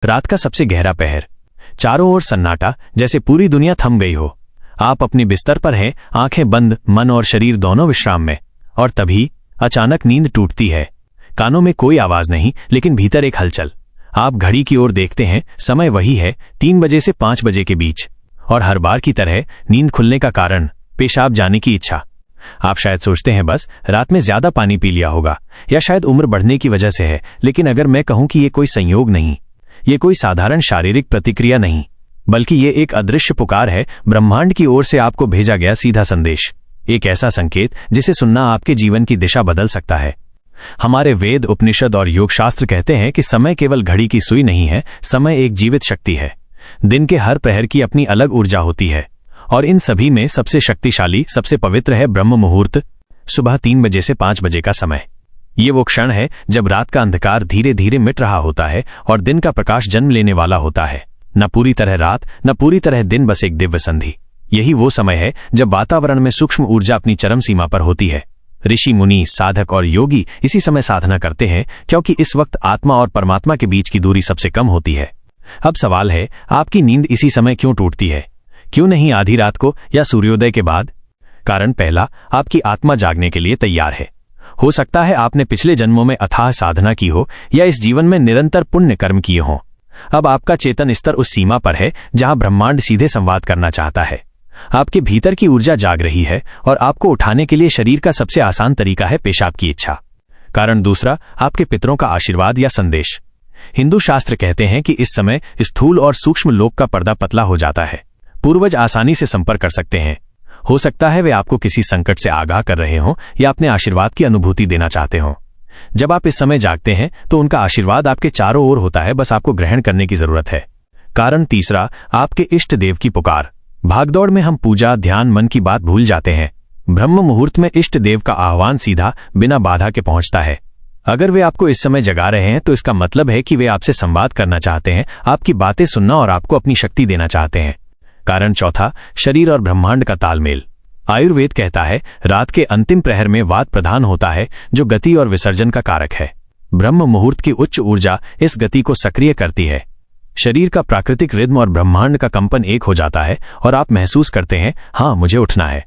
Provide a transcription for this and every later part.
रात का सबसे गहरा पहर। चारों ओर सन्नाटा, जैसे पूरी दुनिया थम गई हो। आप अपने बिस्तर पर हैं, आंखें बंद, मन और शरीर दोनों विश्राम में। और तभी अचानक नींद टूटती है। कानों में कोई आवाज नहीं, लेकिन भीतर एक हलचल। आप घड़ी की ओर देखते हैं, समय वही है, 3 बजे से 5 बजे के बीच। और हर बार की तरह नींद खुलने का कारण पेशाब जाने की इच्छा। आप शायद सोचते हैं बस रात में ज्यादा पानी पी लिया होगा, या शायद उम्र बढ़ने की वजह से है। लेकिन अगर मैं कहूं कि ये कोई संयोग नहीं, ये कोई साधारण शारीरिक प्रतिक्रिया नहीं, बल्कि ये एक अदृश्य पुकार है, ब्रह्मांड की ओर से आपको भेजा गया सीधा संदेश। एक ऐसा संकेत जिसे सुनना आपके जीवन की दिशा बदल सकता है। हमारे वेद, उपनिषद और योग शास्त्र कहते हैं कि समय केवल घड़ी की सुई नहीं है, समय एक जीवित शक्ति है। दिन के हर प्रहर की अपनी अलग ऊर्जा होती है, और इन सभी में सबसे शक्तिशाली, सबसे पवित्र है ब्रह्म मुहूर्त, सुबह 3 बजे से 5 बजे का समय। ये वो क्षण है जब रात का अंधकार धीरे धीरे मिट रहा होता है और दिन का प्रकाश जन्म लेने वाला होता है। न पूरी तरह रात, न पूरी तरह दिन, बस एक दिव्य संधि। यही वो समय है जब वातावरण में सूक्ष्म ऊर्जा अपनी चरम सीमा पर होती है। ऋषि, मुनि, साधक और योगी इसी समय साधना करते हैं, क्योंकि इस वक्त आत्मा और परमात्मा के बीच की दूरी सबसे कम होती है। अब सवाल है, आपकी नींद इसी समय क्यों टूटती है? क्यों नहीं आधी रात को या सूर्योदय के बाद? कारण पहला, आपकी आत्मा जागने के लिए तैयार है। हो सकता है आपने पिछले जन्मों में अथाह साधना की हो, या इस जीवन में निरंतर पुण्य कर्म किए हों। अब आपका चेतन स्तर उस सीमा पर है जहां ब्रह्मांड सीधे संवाद करना चाहता है। आपके भीतर की ऊर्जा जाग रही है, और आपको उठाने के लिए शरीर का सबसे आसान तरीका है पेशाब की इच्छा। कारण दूसरा, आपके पितरों का आशीर्वाद या संदेश। हिंदू शास्त्र कहते हैं कि इस समय स्थूल और सूक्ष्म लोक का पर्दा पतला हो जाता है। पूर्वज आसानी से संपर्क कर सकते हैं। हो सकता है वे आपको किसी संकट से आगाह कर रहे हों, या अपने आशीर्वाद की अनुभूति देना चाहते हों। जब आप इस समय जागते हैं तो उनका आशीर्वाद आपके चारों ओर होता है, बस आपको ग्रहण करने की जरूरत है। कारण तीसरा, आपके इष्ट देव की पुकार। भागदौड़ में हम पूजा, ध्यान, मन की बात भूल जाते हैं। ब्रह्म मुहूर्त में इष्ट देव का आह्वान सीधा, बिना बाधा के पहुंचता है। अगर वे आपको इस समय जगा रहे हैं तो इसका मतलब है कि वे आपसे संवाद करना चाहते हैं, आपकी बातें सुनना और आपको अपनी शक्ति देना चाहते हैं। कारण चौथा, शरीर और ब्रह्मांड का तालमेल। आयुर्वेद कहता है रात के अंतिम प्रहर में वात प्रधान होता है, जो गति और विसर्जन का कारक है। ब्रह्म मुहूर्त की उच्च ऊर्जा इस गति को सक्रिय करती है। शरीर का प्राकृतिक रिद्म और ब्रह्मांड का कंपन एक हो जाता है, और आप महसूस करते हैं, हाँ, मुझे उठना है।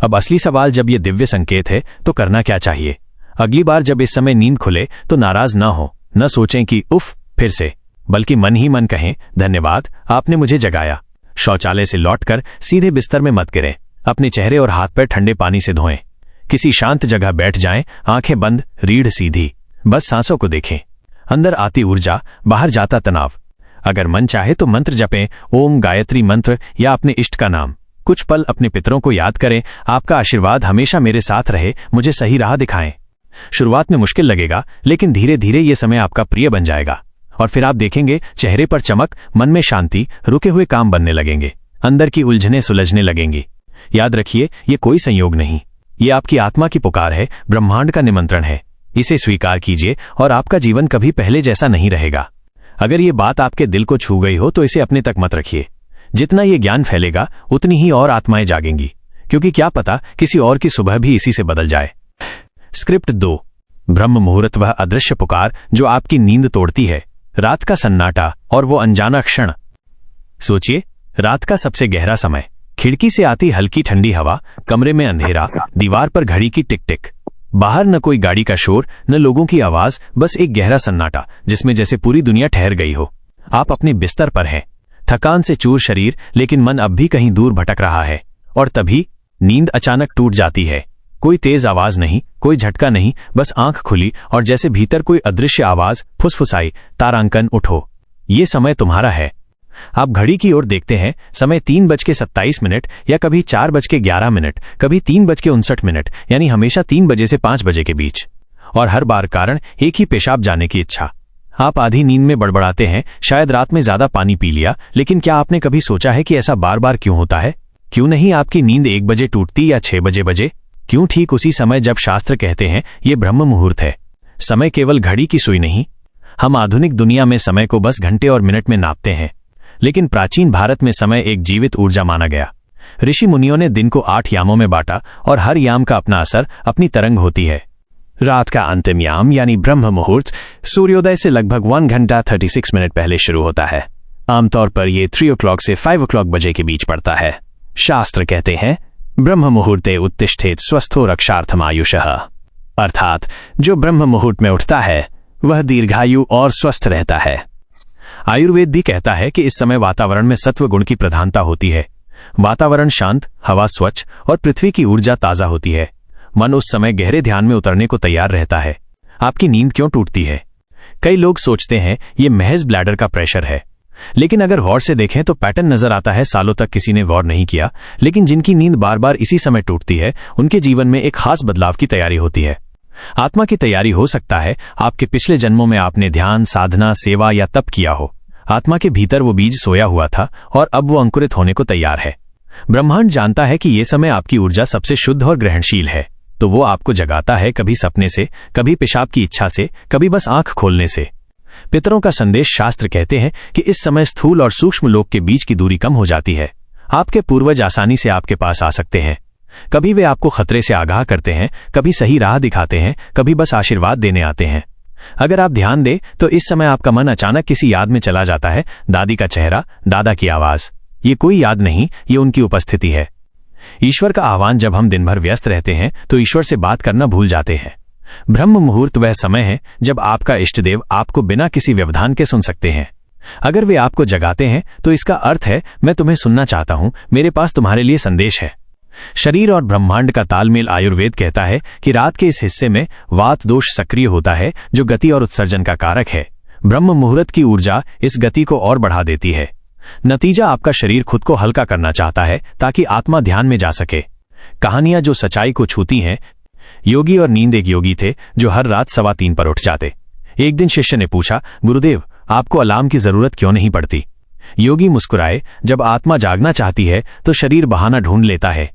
अब असली सवाल, जब ये दिव्य संकेत है तो करना क्या चाहिए? अगली बार जब इस समय नींद खुले तो नाराज न हो, न सोचें कि उफ फिर से, बल्कि मन ही मन कहें, धन्यवाद, आपने मुझे जगाया। शौचालय से लौटकर सीधे बिस्तर में मत गिरें। अपने चेहरे और हाथ पैर ठंडे पानी से धोएं। किसी शांत जगह बैठ जाएं, आंखें बंद, रीढ़ सीधी। बस सांसों को देखें। अंदर आती ऊर्जा, बाहर जाता तनाव। अगर मन चाहे तो मंत्र जपें, ओम, गायत्री मंत्र, या अपने इष्ट का नाम। कुछ पल अपने पितरों को याद करें, आपका आशीर्वाद हमेशा मेरे साथ रहे, मुझे सही राह दिखाएं। शुरुआत में मुश्किल लगेगा, लेकिन धीरे धीरे ये समय आपका प्रिय बन जाएगा। और फिर आप देखेंगे चेहरे पर चमक, मन में शांति, रुके हुए काम बनने लगेंगे, अंदर की उलझनें सुलझने लगेंगी। याद रखिए, ये कोई संयोग नहीं, ये आपकी आत्मा की पुकार है, ब्रह्मांड का निमंत्रण है। इसे स्वीकार कीजिए और आपका जीवन कभी पहले जैसा नहीं रहेगा। अगर ये बात आपके दिल को छू गई हो तो इसे अपने तक मत रखिए। जितना ये ज्ञान फैलेगा उतनी ही और आत्माएं जागेंगी, क्योंकि क्या पता किसी और की सुबह भी इसी से बदल जाए। स्क्रिप्ट 2। ब्रह्म मुहूर्त, वह अदृश्य पुकार जो आपकी नींद तोड़ती है। रात का सन्नाटा और वो अनजाना क्षण। सोचिए, रात का सबसे गहरा समय, खिड़की से आती हल्की ठंडी हवा, कमरे में अंधेरा, दीवार पर घड़ी की टिक टिक। बाहर न कोई गाड़ी का शोर, न लोगों की आवाज, बस एक गहरा सन्नाटा जिसमें जैसे पूरी दुनिया ठहर गई हो। आप अपने बिस्तर पर हैं, थकान से चूर शरीर, लेकिन मन अब भी कहीं दूर भटक रहा है। और तभी नींद अचानक टूट जाती है। कोई तेज आवाज नहीं, कोई झटका नहीं, बस आंख खुली और जैसे भीतर कोई अदृश्य आवाज फुसफुसाई, तारांकन, उठो, ये समय तुम्हारा है। आप घड़ी की ओर देखते हैं, समय 3:27, या कभी 4:11, कभी 3:59, यानी हमेशा 3 बजे से 5 बजे के बीच। और हर बार कारण एक ही, पेशाब जाने की इच्छा। आप आधी नींद में बड़बड़ाते हैं, शायद रात में ज्यादा पानी पी लिया, लेकिन क्या आपने कभी सोचा है कि ऐसा बार बार क्यों होता है? क्यों नहीं आपकी नींद 1 बजे टूटती या 6 बजे? क्यों ठीक उसी समय जब शास्त्र कहते हैं ये ब्रह्म मुहूर्त है? समय केवल घड़ी की सुई नहीं। हम आधुनिक दुनिया में समय को बस घंटे और मिनट में नापते हैं, लेकिन प्राचीन भारत में समय एक जीवित ऊर्जा माना गया। ऋषि मुनियों ने दिन को 8 यामों में बांटा, और हर याम का अपना असर, अपनी तरंग होती है। रात का अंतिम याम यानी ब्रह्म मुहूर्त सूर्योदय से लगभग 1 घंटा 36 मिनट पहले शुरू होता है। आमतौर पर यह 3 o'clock से 5 o'clock बजे के बीच पड़ता है। शास्त्र कहते हैं ब्रह्म मुहूर्ते उत्तिष्ठेत स्वस्थो रक्षार्थम आयुषः, अर्थात जो ब्रह्म मुहूर्त में उठता है वह दीर्घायु और स्वस्थ रहता है। आयुर्वेद भी कहता है कि इस समय वातावरण में सत्व गुण की प्रधानता होती है। वातावरण शांत, हवा स्वच्छ और पृथ्वी की ऊर्जा ताजा होती है। मन उस समय गहरे ध्यान में उतरने को तैयार रहता है। आपकी नींद क्यों टूटती है? कई लोग सोचते हैं ये महज ब्लैडर का प्रेशर है, लेकिन अगर गौर से देखें तो पैटर्न नजर आता है। सालों तक किसी ने गौर नहीं किया, लेकिन जिनकी नींद बार बार इसी समय टूटती है उनके जीवन में एक खास बदलाव की तैयारी होती है। आत्मा की तैयारी हो सकता है आपके पिछले जन्मों में आपने ध्यान, साधना, सेवा या तप किया हो। आत्मा के भीतर वो बीज सोया हुआ था और अब वो अंकुरित होने को तैयार है। ब्रह्मांड जानता है कि ये समय आपकी ऊर्जा सबसे शुद्ध और ग्रहणशील है, तो वो आपको जगाता है, कभी सपने से, कभी पेशाब की इच्छा से, कभी बस आंख खोलने से। पितरों का संदेश शास्त्र कहते हैं कि इस समय स्थूल और सूक्ष्म लोक के बीच की दूरी कम हो जाती है। आपके पूर्वज आसानी से आपके पास आ सकते हैं। कभी वे आपको खतरे से आगाह करते हैं, कभी सही राह दिखाते हैं, कभी बस आशीर्वाद देने आते हैं। अगर आप ध्यान दें तो इस समय आपका मन अचानक किसी याद में चला जाता है। दादी का चेहरा, दादा की आवाज, ये कोई याद नहीं, ये उनकी उपस्थिति है। ईश्वर का आह्वान। जब हम दिन भर व्यस्त रहते हैं तो ईश्वर से बात करना भूल जाते हैं। ब्रह्म मुहूर्त वह समय है जब आपका इष्टदेव आपको बिना किसी व्यवधान के सुन सकते हैं। अगर वे आपको जगाते हैं तो इसका अर्थ है मैं तुम्हें सुनना चाहता हूं, मेरे पास तुम्हारे लिए संदेश है। शरीर और ब्रह्मांड का तालमेल। आयुर्वेद कहता है कि रात के इस हिस्से में वात दोष सक्रिय होता है, जो गति और उत्सर्जन का कारक है। ब्रह्म मुहूर्त की ऊर्जा इस गति को और बढ़ा देती है। नतीजा, आपका शरीर खुद को हल्का करना चाहता है ताकि आत्मा ध्यान में जा सके। कहानियां जो सच्चाई को छूती हैं। योगी और नींद। एक योगी थे जो हर रात 3:15 पर उठ जाते। एक दिन शिष्य ने पूछा, गुरुदेव आपको अलार्म की जरूरत क्यों नहीं पड़ती? योगी मुस्कुराए, जब आत्मा जागना चाहती है तो शरीर बहाना ढूंढ लेता है।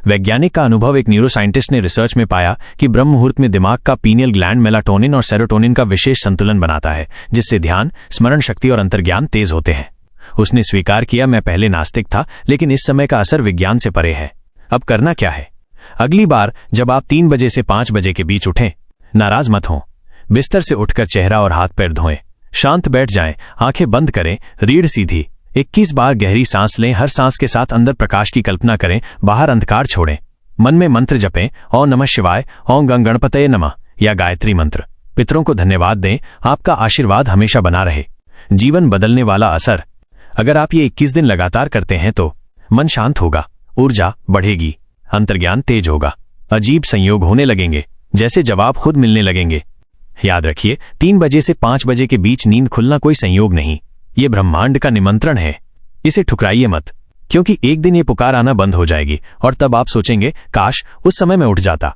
वैज्ञानिक का अनुभव। एक न्यूरोसाइंटिस्ट ने रिसर्च में पाया कि ब्रह्म मुहूर्त में दिमाग का पीनियल ग्लैंड मेलाटोनिन और सेरोटोनिन का विशेष संतुलन बनाता है, जिससे ध्यान, स्मरण शक्ति और अंतर्ज्ञान तेज होते हैं। उसने स्वीकार किया, मैं पहले नास्तिक था, लेकिन इस समय का असर विज्ञान से परे है। अब करना क्या है? अगली बार जब आप 3 बजे से 5 बजे के बीच उठें, नाराज मत हों। बिस्तर से उठकर चेहरा और हाथ पैर धोएं, शांत बैठ जाएं, आंखें बंद करें, रीढ़ सीधी। 21 बार गहरी सांस लें। हर सांस के साथ अंदर प्रकाश की कल्पना करें, बाहर अंधकार छोड़ें। मन में मंत्र जपें, ओम नमः शिवाय, ओम गं गणपतये नमः या गायत्री मंत्र। पितरों को धन्यवाद दें, आपका आशीर्वाद हमेशा बना रहे। जीवन बदलने वाला असर। अगर आप ये 21 दिन लगातार करते हैं तो मन शांत होगा, ऊर्जा बढ़ेगी, अंतर्ज्ञान तेज होगा, अजीब संयोग होने लगेंगे, जैसे जवाब खुद मिलने लगेंगे। याद रखिए, 3 बजे से 5 बजे के बीच नींद खुलना कोई संयोग नहीं, ये ब्रह्मांड का निमंत्रण है। इसे ठुकराइए मत, क्योंकि एक दिन ये पुकार आना बंद हो जाएगी और तब आप सोचेंगे, काश उस समय मैं उठ जाता।